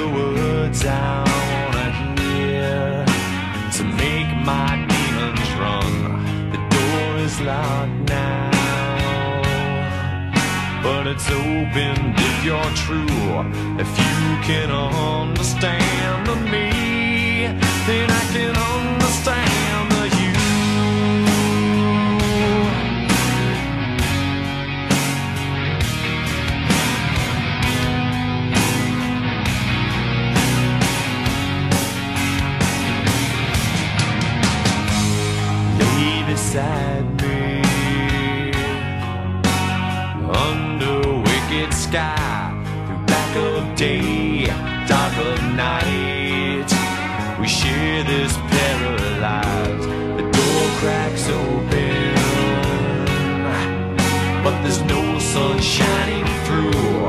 the words I wanna hear to make my demons run. The door is locked now, but it's open if you're true. If you can understand me, then I can understand you. Lay beside me under wicked sky, through black of day, dark of night. We share this paralyzed. The door cracks open, but there's no sun shining through,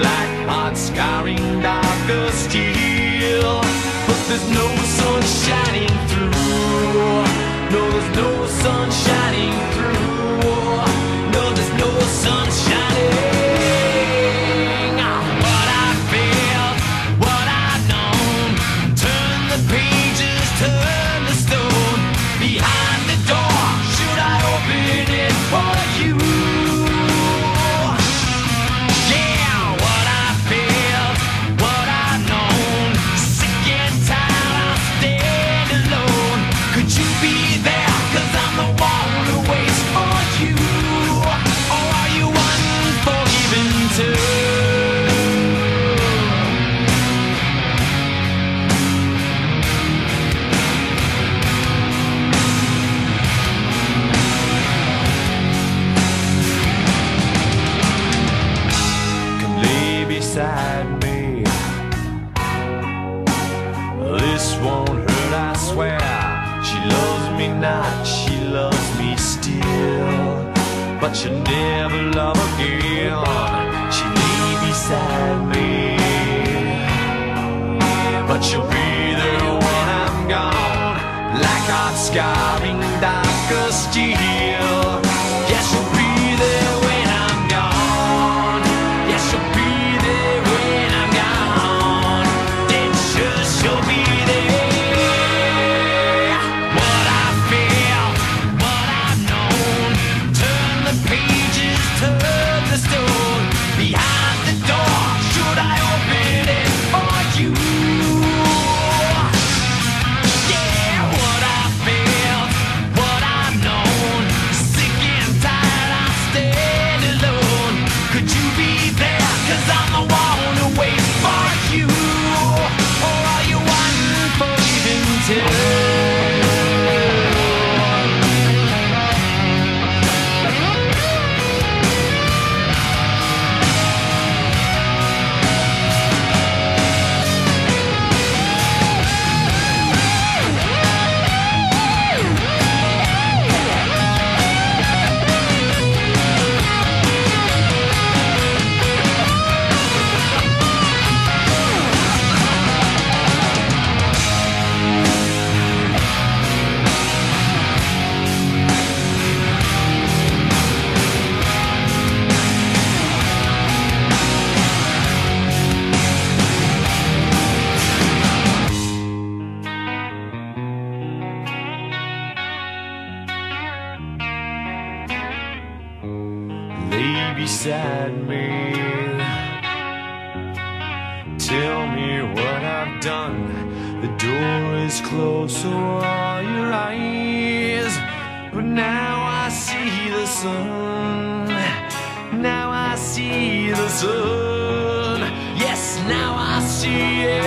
like hot scarring darker steel. But there's no sun shining through. No, there's no sun shining through. No, there's no sun shining. What I felt, what I've known, turn the pages, turn the stone. Behind the door, should I open it for you? Yeah, what I felt, what I've known, sick and tired, I'll stand alone. Could you be there? 'Cause I'm the one who waits for you. Or are you unforgiven too? Come lay beside me. This won't hurt, I swear. She loves me not, she loves me still, but she'll never love again. She lay beside me, but she'll be there when I'm gone, like hot scarring darker steel. Yeah, she'll be there when I'm gone. Yeah, she'll be there when I'm gone. Dead sure she'll be there. What I feel, what I've known, turn the pages, turn the stone. Behind the door, should I open it for you? Yeah, what I feel, what I've known, sick and tired, I stand alone. Could you be there? 'Cause I'm the one who waits for you. Or are you unforgiven too? Lay beside me. Tell me what I've done. The door is closed, so are your eyes. But now I see the sun. Now I see the sun. Yes, now I see it.